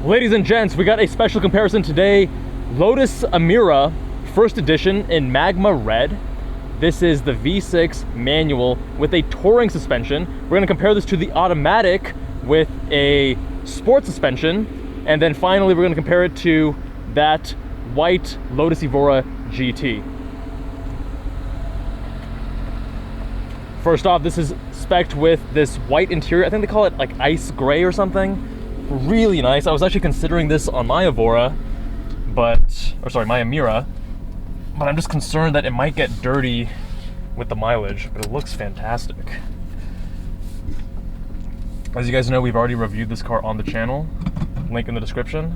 Ladies and gents, we got a special comparison today. Lotus Emira, first edition in Magma Red. This is the V6 manual with a touring suspension. We're gonna compare this to the automatic with a sport suspension. And then finally, we're gonna compare it to that white Lotus Evora GT. First off, this is spec'd with this white interior. I think they call it like ice gray or something. Really nice. I was actually considering this on my Evora, my Emira, but I'm just concerned that it might get dirty with the mileage, but it looks fantastic. As you guys know, we've already reviewed this car on the channel. Link in the description.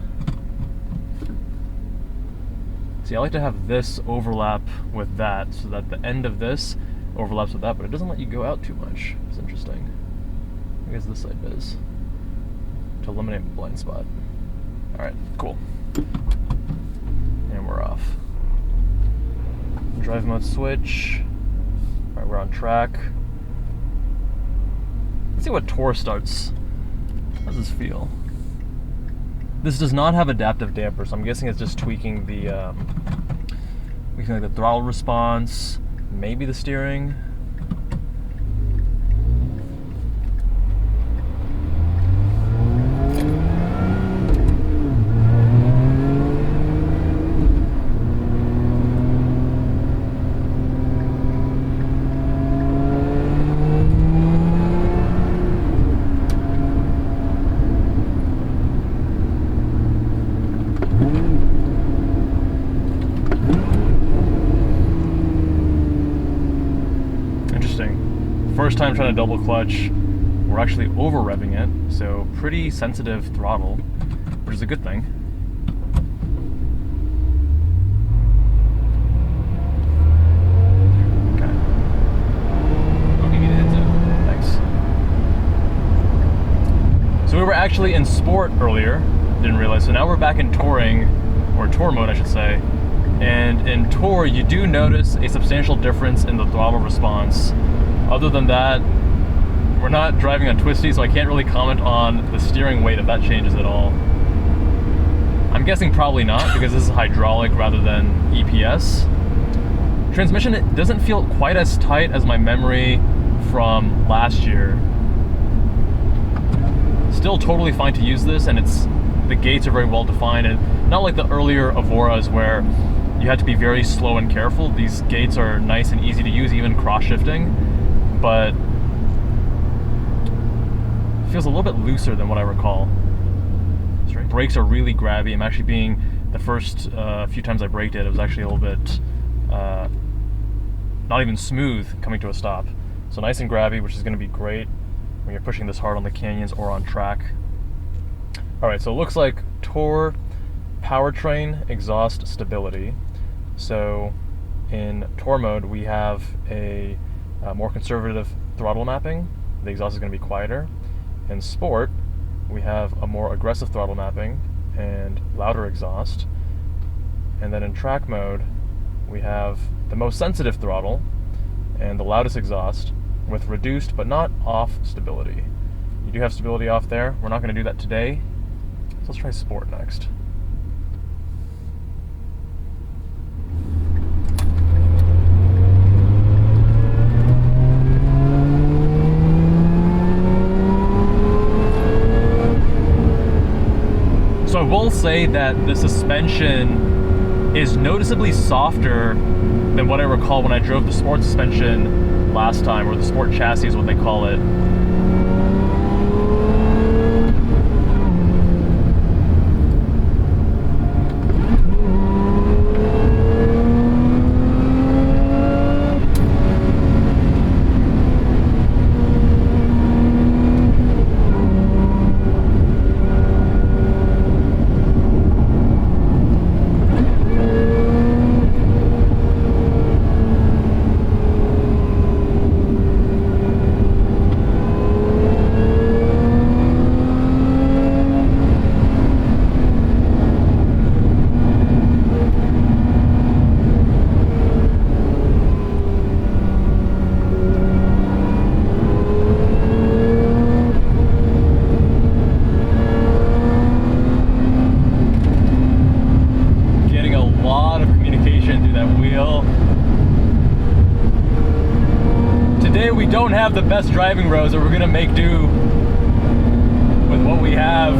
See, I like to have this overlap with that so that the end of this overlaps with that, but it doesn't let you go out too much. It's interesting. I guess this side does, to eliminate the blind spot. Alright, cool. And we're off. Drive mode switch. Alright, we're on track. Let's see what Tour starts. How does this feel? This does not have adaptive damper, so I'm guessing it's just tweaking the the throttle response, maybe the steering. First time trying to double clutch, we're actually over revving it, so pretty sensitive throttle, which is a good thing. Okay. I'll give you the heads up. Thanks. So we were actually in sport earlier, didn't realize, so now we're back in touring, or tour mode I should say, and in tour you do notice a substantial difference in the throttle response. Other than that, we're not driving on twisty, so I can't really comment on the steering weight if that changes at all. I'm guessing probably not, because this is hydraulic rather than EPS. Transmission, it doesn't feel quite as tight as my memory from last year. Still totally fine to use this, and the gates are very well defined, and not like the earlier Evoras where you had to be very slow and careful. These gates are nice and easy to use, even cross-shifting. But it feels a little bit looser than what I recall. Brakes are really grabby. I'm actually being, the first few times I braked it was actually a little bit not even smooth coming to a stop. So nice and grabby, which is going to be great when you're pushing this hard on the canyons or on track. Alright, so it looks like Tour powertrain exhaust stability. So in Tour mode we have a more conservative throttle mapping. The exhaust is going to be quieter. In Sport, we have a more aggressive throttle mapping and louder exhaust. And then in Track mode, we have the most sensitive throttle and the loudest exhaust with reduced but not off stability. You do have stability off there. We're not going to do that today. So let's try Sport next. So I will say that the suspension is noticeably softer than what I recall when I drove the sport suspension last time, or the sport chassis is what they call it. have the best driving roads, or we're gonna make do with what we have.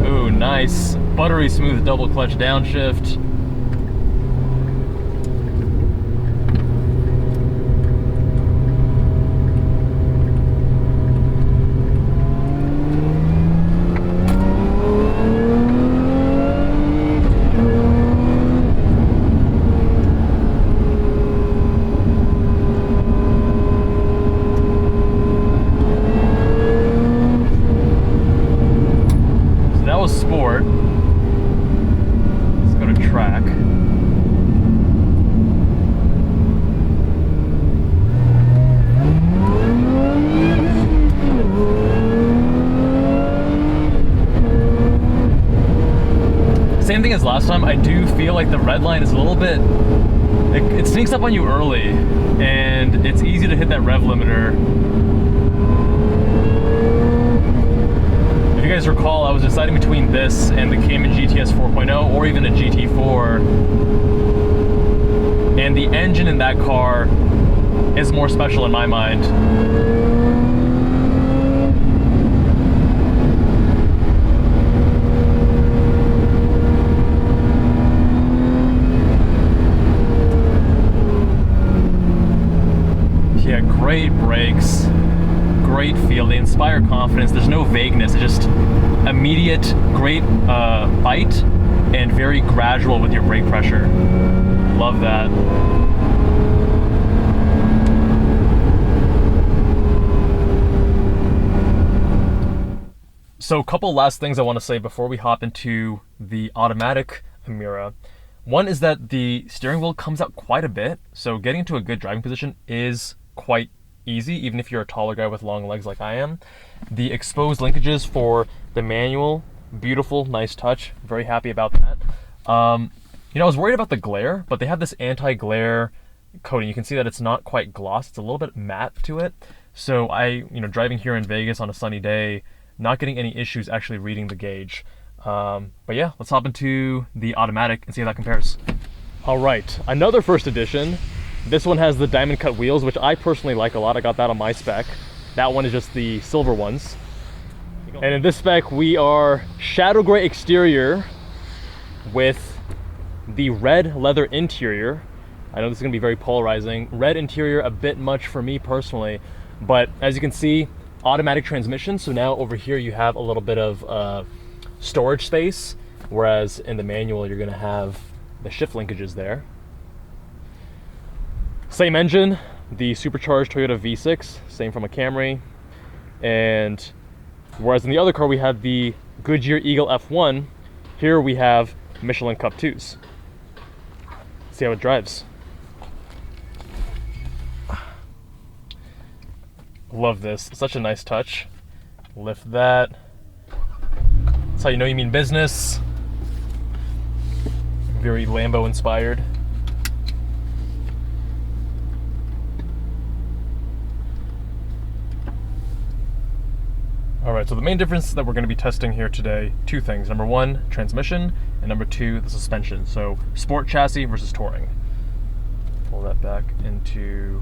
Ooh, nice. Buttery smooth double clutch downshift. Sport. Let's go to track. Same thing as last time. I do feel like the red line is a little bit, it sneaks up on you early, and it's easy to hit that rev limiter. If you guys recall, I was deciding between this and the Cayman GTS 4.0 or even a GT4, and the engine in that car is more special in my mind. Yeah, great brakes. Great feel, they inspire confidence. There's no vagueness, it's just immediate, great bite, and very gradual with your brake pressure. Love that. So a couple last things I want to say before we hop into the automatic Emira. One is that the steering wheel comes out quite a bit, so getting into a good driving position is quite easy, even if you're a taller guy with long legs like I am. The exposed linkages for the manual, beautiful, nice touch. Very happy about that. You know, I was worried about the glare, but they have this anti-glare coating. You can see that it's not quite gloss, it's a little bit matte to it. So driving here in Vegas on a sunny day, not getting any issues actually reading the gauge. But yeah, let's hop into the automatic and see how that compares. All right, another first edition. This one has the diamond cut wheels, which I personally like a lot. I got that on my spec. That one is just the silver ones. And in this spec, we are shadow gray exterior with the red leather interior. I know this is gonna be very polarizing. Red interior, a bit much for me personally, but as you can see, automatic transmission. So now over here you have a little bit of storage space, whereas in the manual, you're gonna have the shift linkages there. Same engine, the supercharged Toyota V6, same from a Camry. And whereas in the other car we had the Goodyear Eagle F1, here we have Michelin Cup 2s. Let's see how it drives. Love this, such a nice touch. Lift that. That's how you know you mean business. Very Lambo inspired. All right, so the main difference that we're going to be testing here today, two things. Number one, transmission, and number two, the suspension. So sport chassis versus touring. Pull that back into,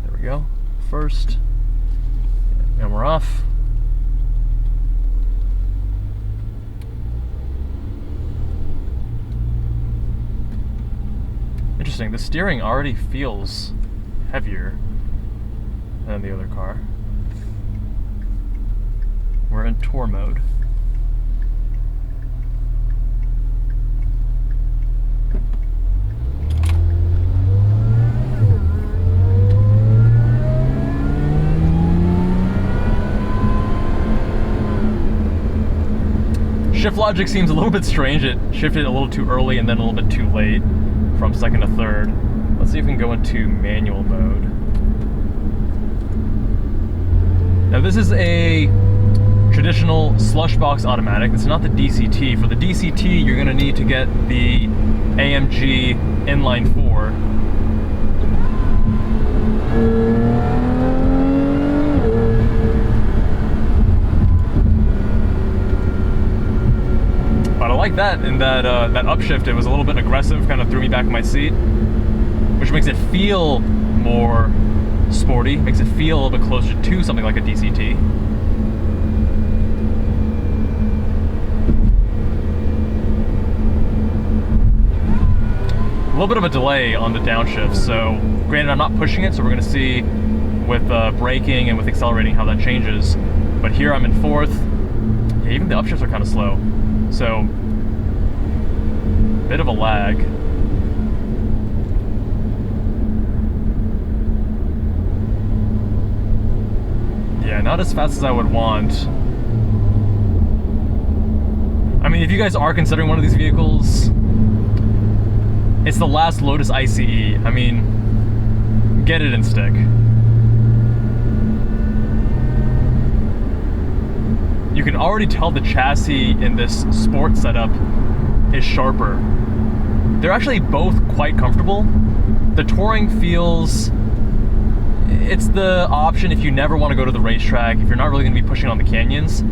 there we go, first, and we're off. Interesting, the steering already feels heavier than the other car. We're in tour mode. Shift logic seems a little bit strange. It shifted a little too early and then a little bit too late from second to third. Let's see if we can go into manual mode. Now this is a traditional slush box automatic. It's not the DCT. For the DCT, you're going to need to get the AMG inline 4. But I like that in that that upshift. It was a little bit aggressive, kind of threw me back in my seat, which makes it feel more sporty, makes it feel a little bit closer to something like a DCT. A little bit of a delay on the downshift, so granted I'm not pushing it, so we're going to see with braking and with accelerating how that changes. But here I'm in fourth. Yeah, even the upshifts are kind of slow, so bit of a lag. Yeah, not as fast as I would want. I mean, if you guys are considering one of these vehicles, it's the last Lotus ICE. I mean, get it and stick. You can already tell the chassis in this sport setup is sharper. They're actually both quite comfortable. The Touring feels, it's the option if you never want to go to the racetrack, if you're not really going to be pushing on the canyons.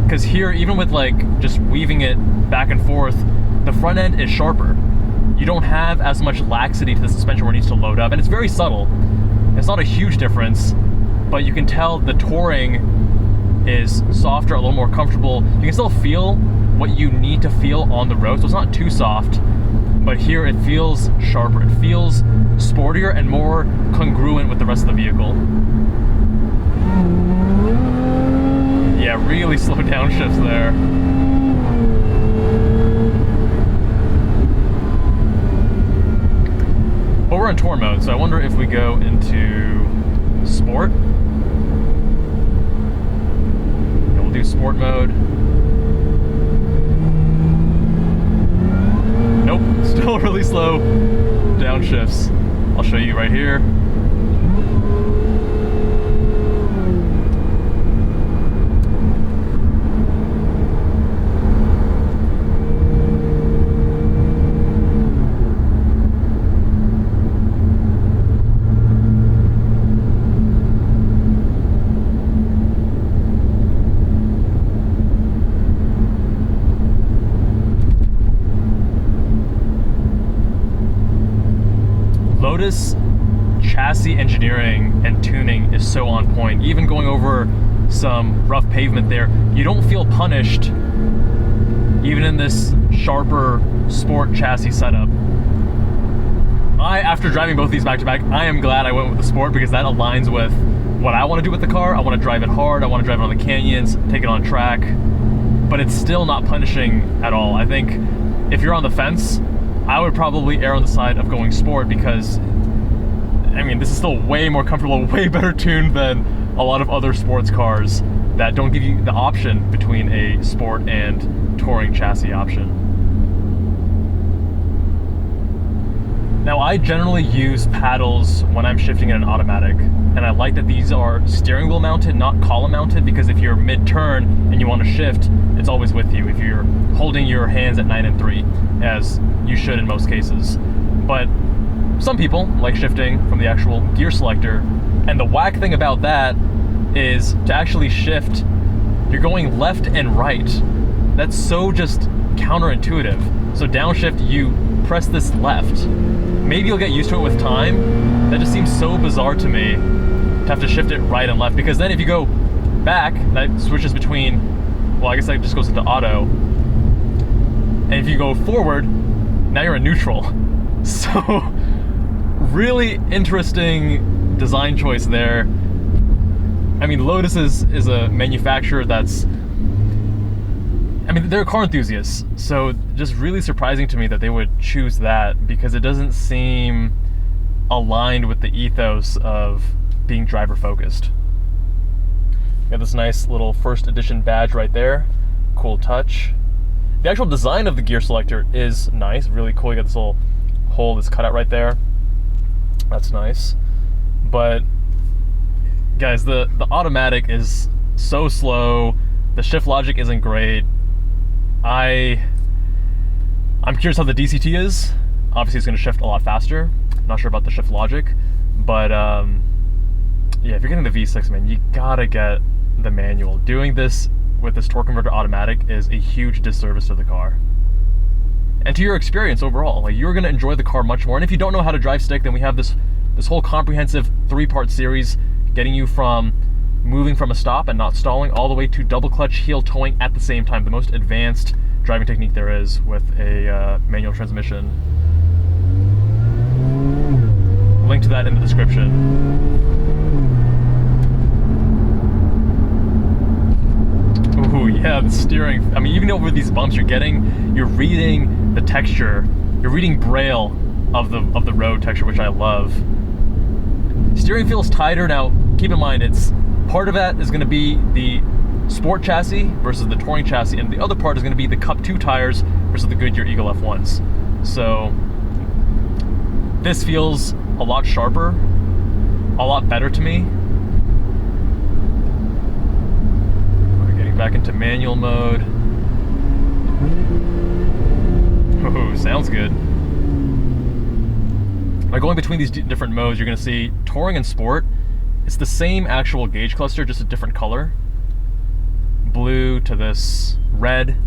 Because here, even with like just weaving it back and forth, the front end is sharper. You don't have as much laxity to the suspension where it needs to load up, and it's very subtle. It's not a huge difference, but you can tell the Touring is softer, a little more comfortable. You can still feel what you need to feel on the road, so it's not too soft, but here it feels sharper. It feels sportier and more congruent with the rest of the vehicle. Yeah, really slow downshifts there. But we're in tour mode, so I wonder if we go into sport. Yeah, we'll do sport mode. Nope, still really slow downshifts. I'll show you right here. Lotus chassis engineering and tuning is so on point. Even going over some rough pavement there, you don't feel punished even in this sharper sport chassis setup. After driving both these back to back, I am glad I went with the sport because that aligns with what I want to do with the car. I want to drive it hard, I want to drive it on the canyons, take it on track, but it's still not punishing at all. I think if you're on the fence, I would probably err on the side of going sport because, I mean, this is still way more comfortable, way better tuned than a lot of other sports cars that don't give you the option between a sport and touring chassis option. Now, I generally use paddles when I'm shifting in an automatic, and I like that these are steering wheel mounted, not column mounted, because if you're mid-turn and you want to shift, it's always with you if you're holding your hands at 9 and 3, as you should in most cases. But some people like shifting from the actual gear selector, and the whack thing about that is to actually shift, you're going left and right. That's so just counterintuitive. So downshift, you press this left. Maybe you'll get used to it with time. That just seems so bizarre to me to have to shift it right and left, because then if you go back, that switches between, well, I guess that just goes into auto. And if you go forward, now you're in neutral. So really interesting design choice there. I mean, Lotus is a manufacturer that's, I mean, they're car enthusiasts, so just really surprising to me that they would choose that, because it doesn't seem aligned with the ethos of being driver focused. Got this nice little first edition badge right there, cool touch. The actual design of the gear selector is nice, really cool. You got this little hole that's cut out right there. That's nice. But guys, the automatic is so slow. The shift logic isn't great. I'm curious how the DCT is. Obviously, it's going to shift a lot faster. Not sure about the shift logic, but yeah, if you're getting the V6, man, you gotta get the manual. Doing this with this torque converter automatic is a huge disservice to the car. And to your experience overall. Like, you're gonna enjoy the car much more. And if you don't know how to drive stick, then we have this whole comprehensive 3-part series getting you from moving from a stop and not stalling all the way to double clutch heel towing at the same time. The most advanced driving technique there is with a manual transmission. Link to that in the description. Ooh, yeah, the steering. I mean, even over these bumps, you're reading the texture. You're reading braille of the road texture, which I love. Steering feels tighter. Now, keep in mind, it's part of that is going to be the Sport chassis versus the Touring chassis, and the other part is going to be the Cup 2 tires versus the Goodyear Eagle F1s. So this feels a lot sharper, a lot better to me. We're getting back into manual mode. Oh, sounds good. By going between these different modes, you're going to see Touring and Sport. It's the same actual gauge cluster, just a different color. Blue to this red.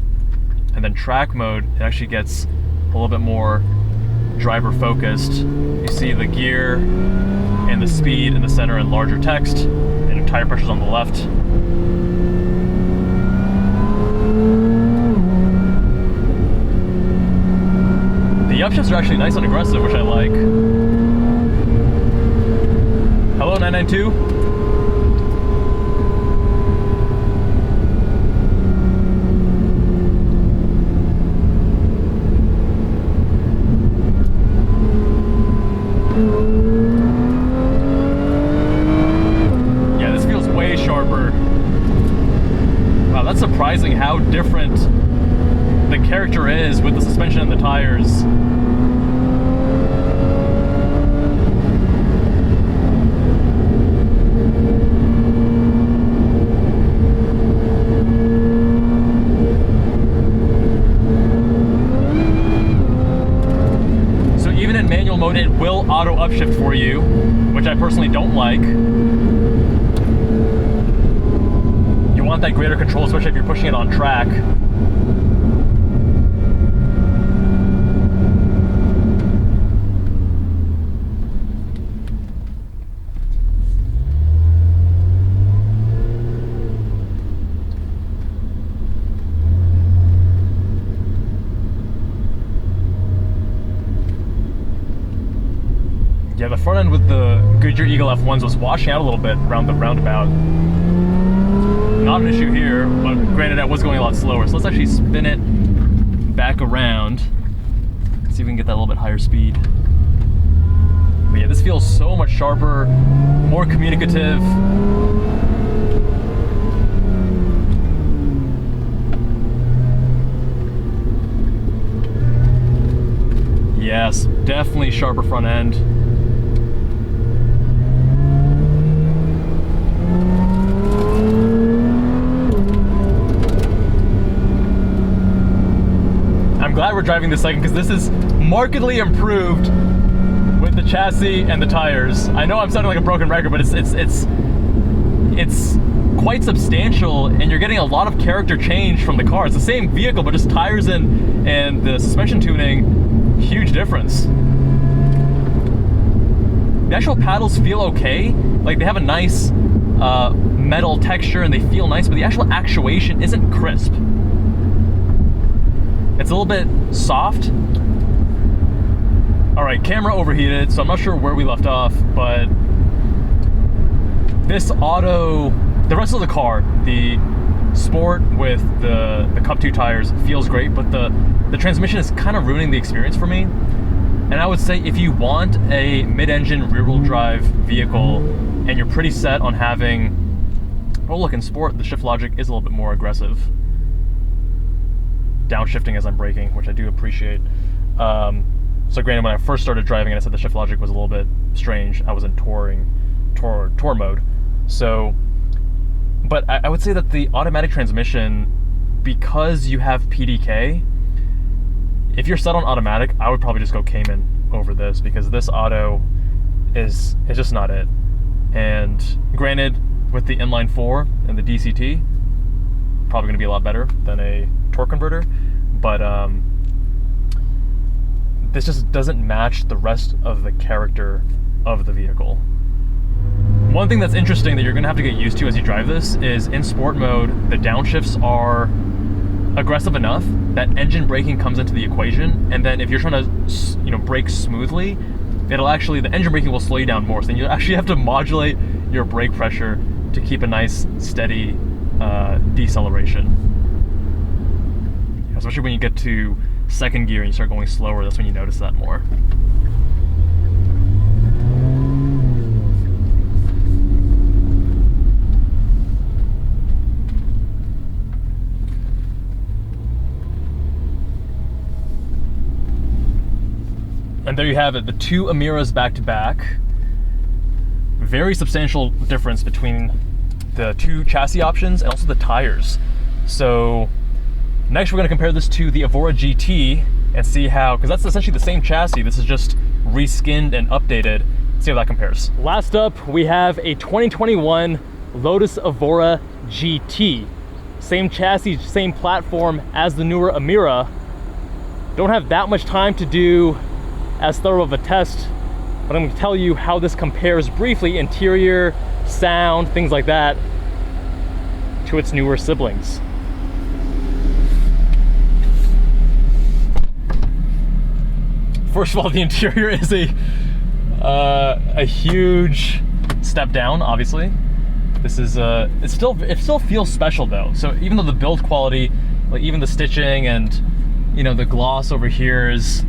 And then track mode, it actually gets a little bit more driver focused. You see the gear and the speed in the center and larger text, and tire pressures on the left. The upshifts are actually nice and aggressive, which I like. Hello, 992. Yeah, this feels way sharper. Wow, that's surprising how different the character is with the suspension and the tires. So even in manual mode, it will auto upshift for you, which I personally don't like. You want that greater control, especially if you're pushing it on track. Yeah, the front end with the Goodyear Eagle F1s was washing out a little bit around the roundabout. Not an issue here, but granted I was going a lot slower. So let's actually spin it back around. See if we can get that a little bit higher speed. But yeah, this feels so much sharper, more communicative. Yes, definitely sharper front end. I'm glad we're driving this second because this is markedly improved with the chassis and the tires. I know I'm sounding like a broken record, but it's quite substantial, and you're getting a lot of character change from the car. It's the same vehicle, but just tires and the suspension tuning, huge difference. The actual paddles feel okay. Like, they have a nice metal texture and they feel nice, but the actual actuation isn't crisp. It's a little bit soft. All right, camera overheated, so I'm not sure where we left off, but this auto, the rest of the car, the Sport with the Cup 2 tires feels great, but the transmission is kind of ruining the experience for me. And I would say if you want a mid-engine rear-wheel drive vehicle and you're pretty set on having, oh look, in Sport, the shift logic is a little bit more aggressive. Downshifting as I'm braking, which I do appreciate. So granted, when I first started driving and I said the shift logic was a little bit strange, I was in tour mode. So, but I would say that the automatic transmission, because you have PDK, if you're set on automatic, I would probably just go Cayman over this, because this auto is just not it. And granted, with the inline 4 and the DCT, probably going to be a lot better than a torque converter, but this just doesn't match the rest of the character of the vehicle. One thing that's interesting that you're going to have to get used to as you drive this is in sport mode, the downshifts are aggressive enough that engine braking comes into the equation, and then if you're trying to brake smoothly, it'll actually, the engine braking will slow you down more, so then you actually have to modulate your brake pressure to keep a nice steady deceleration. Especially when you get to second gear and you start going slower, that's when you notice that more. And there you have it, the two Emiras back to back. Very substantial difference between the two chassis options and also the tires. So next we're going to compare this to the Evora GT and see how, because that's essentially the same chassis, this is just reskinned and updated. See how that compares. Last up, we have a 2021 Lotus Evora GT. Same chassis, same platform as the newer Emira. Don't have that much time to do as thorough of a test, but I'm going to tell you how this compares briefly, interior, sound, things like that, to its newer siblings. First of all, the interior is a huge step down, obviously. This is it still feels special though. So even though the build quality, like even the stitching and the gloss over here is,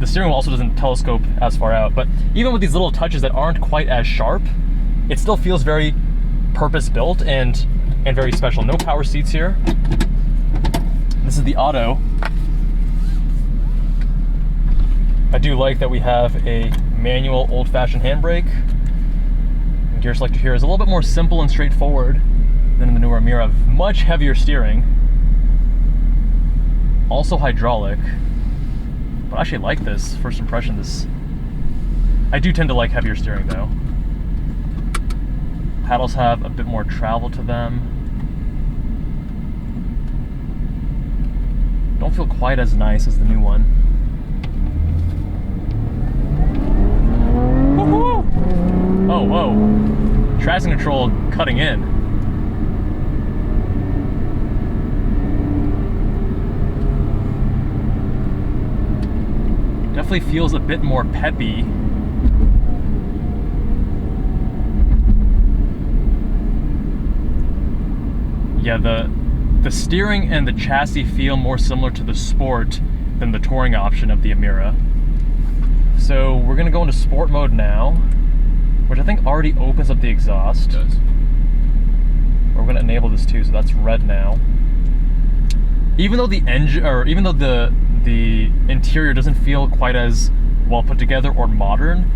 the steering wheel also doesn't telescope as far out, but even with these little touches that aren't quite as sharp, it still feels very purpose-built and very special. No power seats here. This is the auto. I do like that we have a manual old-fashioned handbrake. Gear selector here is a little bit more simple and straightforward than in the newer Emira. Much heavier steering. Also hydraulic. But I actually like this, first impression, I do tend to like heavier steering though. Paddles have a bit more travel to them. Don't feel quite as nice as the new one. Woohoo! Oh, whoa. Traction control cutting in. Definitely feels a bit more peppy. Yeah, the steering and the chassis feel more similar to the Sport than the touring option of the Emira. So we're gonna go into sport mode now, which I think already opens up the exhaust. It does. We're gonna enable this too, so that's red now. Even though the engine, or even though the interior doesn't feel quite as well put together or modern,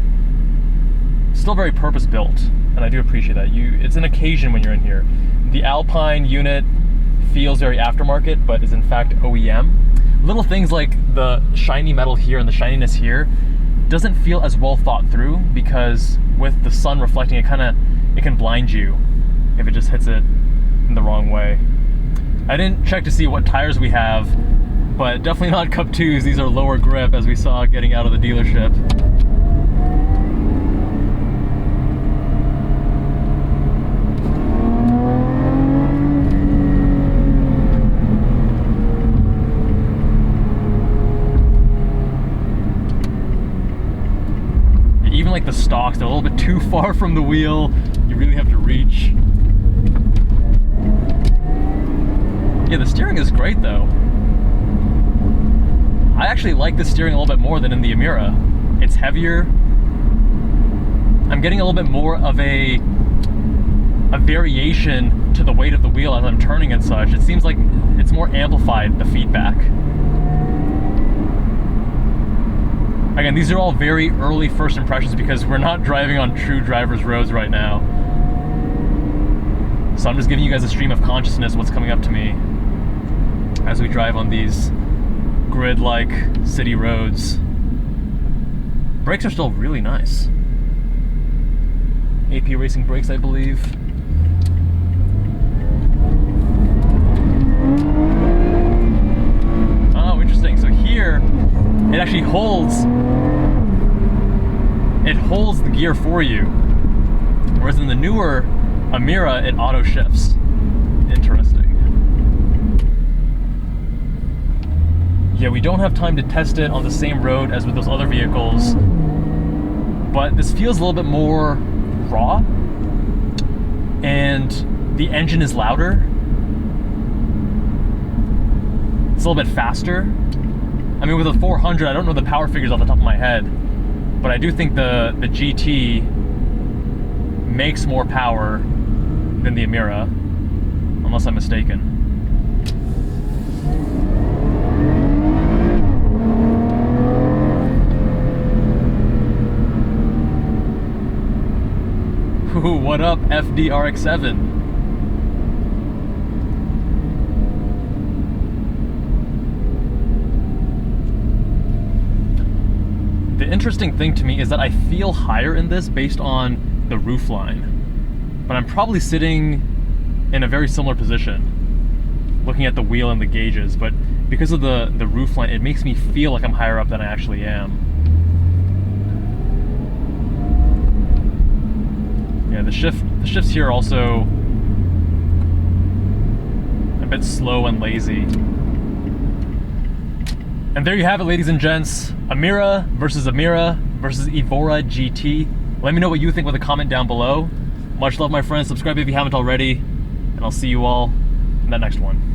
still very purpose built, and I do appreciate that. It's an occasion when you're in here. The Alpine unit feels very aftermarket, but is in fact OEM. Little things like the shiny metal here and the shininess here doesn't feel as well thought through, because with the sun reflecting, it can blind you if it just hits it in the wrong way. I didn't check to see what tires we have, but definitely not Cup 2s. These are lower grip, as we saw getting out of the dealership. Even like the stocks, they're a little bit too far from the wheel. You really have to reach. Yeah, the steering is great though. I actually like the steering a little bit more than in the Emira. It's heavier. I'm getting a little bit more of a variation to the weight of the wheel as I'm turning and such. It seems like it's more amplified, the feedback. Again, these are all very early first impressions because we're not driving on true driver's roads right now. So I'm just giving you guys a stream of consciousness, what's coming up to me as we drive on these grid-like city roads. Brakes are still really nice. AP Racing brakes, I believe. holds the gear for you. Whereas in the newer Emira, it auto shifts. Interesting. Yeah, we don't have time to test it on the same road as with those other vehicles, but this feels a little bit more raw, and the engine is louder. It's a little bit faster. I mean, with a 400, I don't know the power figures off the top of my head, but I do think the GT makes more power than the Emira, unless I'm mistaken. Ooh, what up, FDRX7? The interesting thing to me is that I feel higher in this based on the roofline, but I'm probably sitting in a very similar position, looking at the wheel and the gauges, but because of the roofline, it makes me feel like I'm higher up than I actually am. Yeah, the shifts here are also a bit slow and lazy. And there you have it, ladies and gents. Emira versus Evora GT. Let me know what you think with a comment down below. Much love, my friends. Subscribe if you haven't already. And I'll see you all in that next one.